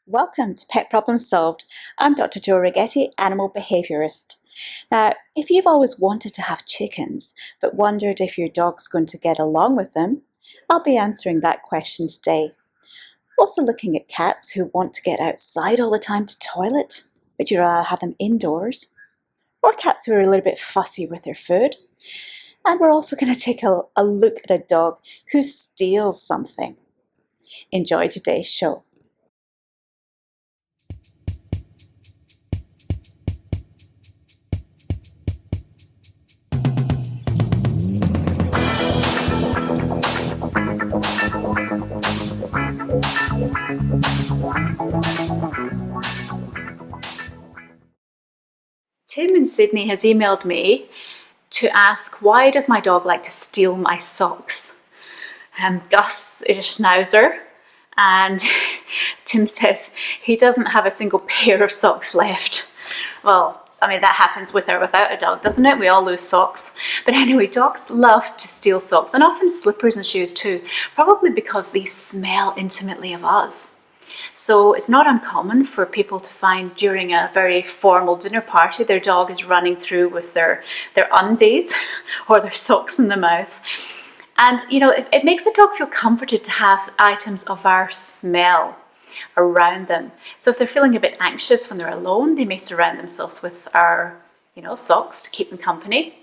Welcome to Pet Problems Solved. I'm Dr. Jo Righetti, animal behaviourist. Now, if you've always wanted to have chickens, but wondered if your dog's going to get along with them, I'll be answering that question today. Also looking at cats who want to get outside all the time to toilet, but you'd rather have them indoors, or cats who are a little bit fussy with their food. And we're also going to take a look at a dog who steals something. Enjoy today's show. Tim in Sydney has emailed me to ask, why does my dog like to steal my socks? Gus is a schnauzer, and Tim says he doesn't have a single pair of socks left. Well, I mean, that happens with or without a dog, doesn't it? We all lose socks. But anyway, dogs love to steal socks, and often slippers and shoes too, probably because they smell intimately of us. So it's not uncommon for people to find during a very formal dinner party their dog is running through with their undies or their socks in the mouth. And, you know, it makes the dog feel comforted to have items of our smell around them. So if they're feeling a bit anxious when they're alone, they may surround themselves with our, socks to keep them company.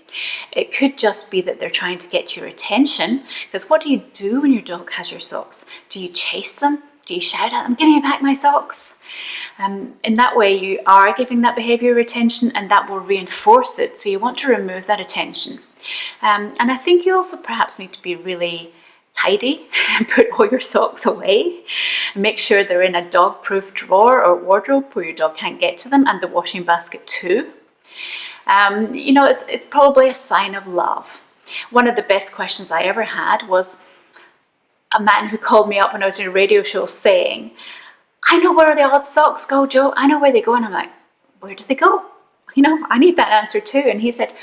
It could just be that they're trying to get your attention, because what do you do when your dog has your socks? Do you chase them? Do you shout at them, give me back my socks? In that way, you are giving that behaviour attention, and that will reinforce it. So you want to remove that attention. And I think you also perhaps need to be really tidy and put all your socks away. Make sure they're in a dog-proof drawer or wardrobe where your dog can't get to them, and the washing basket too. It's probably a sign of love. One of the best questions I ever had was a man who called me up when I was in a radio show saying, I know where the odd socks go, Joe. I know where they go. And I'm like, where do they go? I need that answer too. And he said,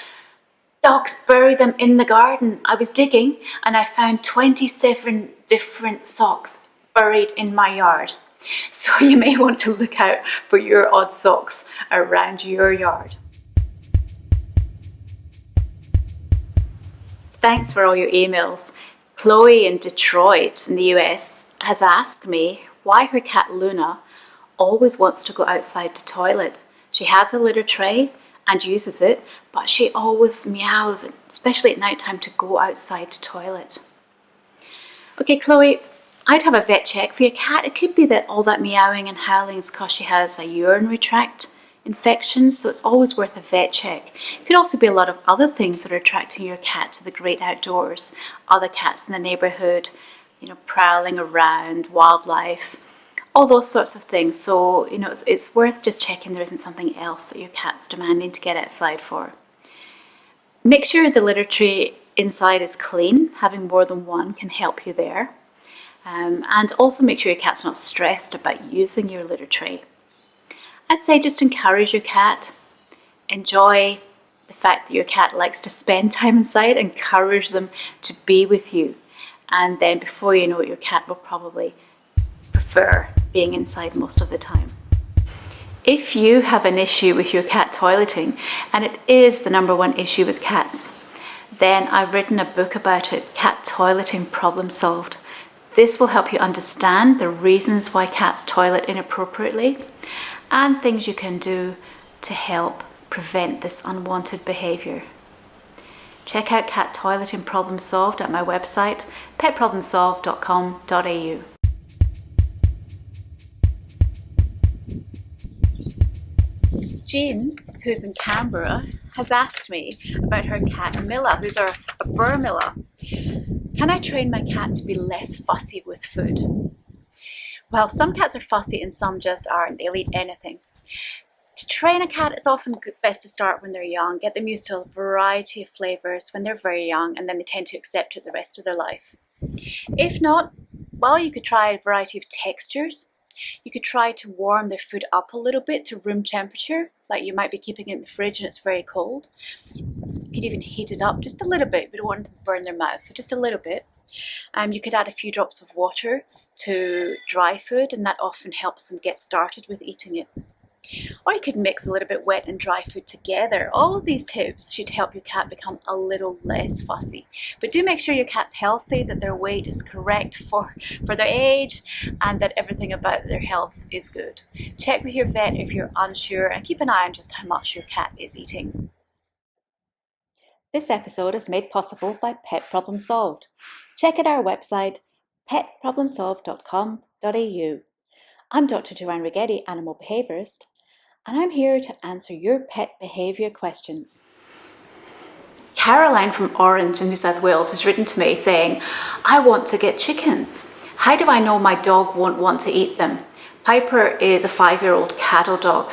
dogs bury them in the garden. I was digging and I found 27 different socks buried in my yard. So you may want to look out for your odd socks around your yard. Thanks for all your emails. Chloe in Detroit in the US has asked me why her cat Luna always wants to go outside to toilet. She has a litter tray and uses it, but she always meows, especially at night time, to go outside to toilet. Okay, Chloe, I'd have a vet check for your cat. It could be that all that meowing and howling is because she has a urinary tract infection, so it's always worth a vet check. It could also be a lot of other things that are attracting your cat to the great outdoors. Other cats in the neighbourhood, prowling around, wildlife, all those sorts of things. So, it's worth just checking there isn't something else that your cat's demanding to get outside for. Make sure the litter tray inside is clean. Having more than one can help you there. And also make sure your cat's not stressed about using your litter tray. I'd say just encourage your cat. Enjoy the fact that your cat likes to spend time inside. Encourage them to be with you. And then before you know it, your cat will probably prefer being inside most of the time. If you have an issue with your cat toileting, and it is the number one issue with cats, then I've written a book about it, Cat Toileting Problem Solved. This will help you understand the reasons why cats toilet inappropriately and things you can do to help prevent this unwanted behaviour. Check out Cat Toileting Problem Solved at my website, petproblemsolved.com.au. Jean, who's in Canberra, has asked me about her cat Milla, who's a Boer Miller. Can I train my cat to be less fussy with food? Well, some cats are fussy and some just aren't. They'll eat anything. To train a cat, it's often best to start when they're young. Get them used to a variety of flavours when they're very young, and then they tend to accept it the rest of their life. If not, well, you could try a variety of textures. You could try to warm their food up a little bit to room temperature, like you might be keeping it in the fridge and it's very cold. You could even heat it up just a little bit. We don't want them to burn their mouth, so just a little bit. You could add a few drops of water to dry food, and that often helps them get started with eating it. Or you could mix a little bit wet and dry food together. All of these tips should help your cat become a little less fussy. But do make sure your cat's healthy, that their weight is correct for their age, and that everything about their health is good. Check with your vet if you're unsure, and keep an eye on just how much your cat is eating. This episode is made possible by Pet Problem Solved. Check out our website, petproblemsolved.com.au. I'm Dr Jo Righetti, animal behaviourist, and I'm here to answer your pet behaviour questions. Caroline from Orange in New South Wales has written to me saying, I want to get chickens. How do I know my dog won't want to eat them? Piper is a 5-year-old cattle dog.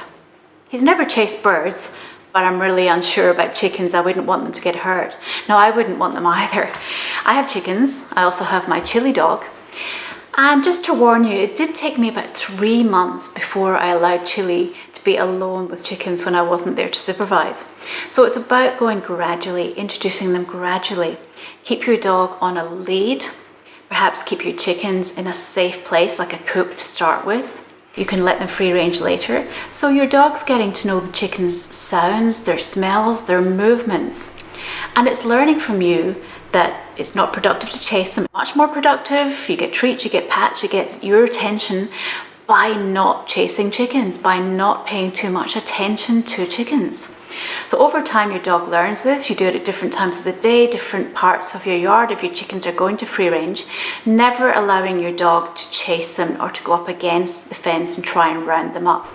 He's never chased birds, but I'm really unsure about chickens. I wouldn't want them to get hurt. No, I wouldn't want them either. I have chickens. I also have my chili dog. And just to warn you, it did take me about 3 months before I allowed Chili to be alone with chickens when I wasn't there to supervise. So it's about going gradually, introducing them gradually. Keep your dog on a lead. Perhaps keep your chickens in a safe place like a coop to start with. You can let them free range later. So your dog's getting to know the chickens' sounds, their smells, their movements. And it's learning from you that it's not productive to chase them. Much more productive, you get treats, you get pats, you get your attention by not chasing chickens, by not paying too much attention to chickens. So over time your dog learns this. You do it at different times of the day, different parts of your yard if your chickens are going to free range, never allowing your dog to chase them or to go up against the fence and try and round them up.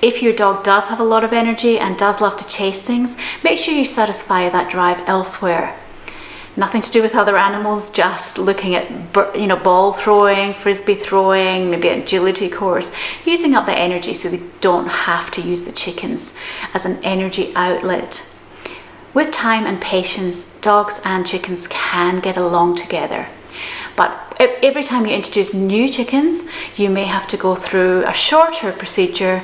If your dog does have a lot of energy and does love to chase things, make sure you satisfy that drive elsewhere. Nothing to do with other animals, just looking at ball throwing, frisbee throwing, maybe an agility course, using up the energy so they don't have to use the chickens as an energy outlet. With time and patience, dogs and chickens can get along together. But every time you introduce new chickens, you may have to go through a shorter procedure,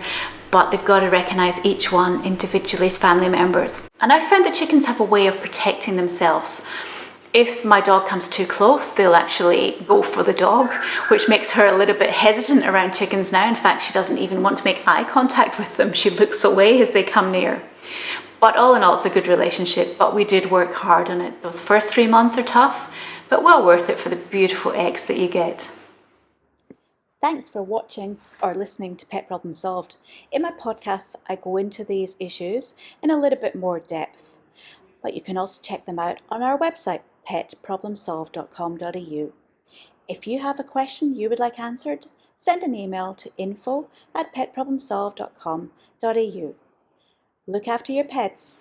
but they've got to recognise each one individually as family members. And I've found that chickens have a way of protecting themselves. If my dog comes too close, they'll actually go for the dog, which makes her a little bit hesitant around chickens now. In fact, she doesn't even want to make eye contact with them. She looks away as they come near. But all in all, it's a good relationship, but we did work hard on it. Those first 3 months are tough, but well worth it for the beautiful eggs that you get. Thanks for watching or listening to Pet Problem Solved. In my podcasts, I go into these issues in a little bit more depth, but you can also check them out on our website, petproblemsolved.com.au. If you have a question you would like answered, send an email to info@petproblemsolved.com.au. Look after your pets.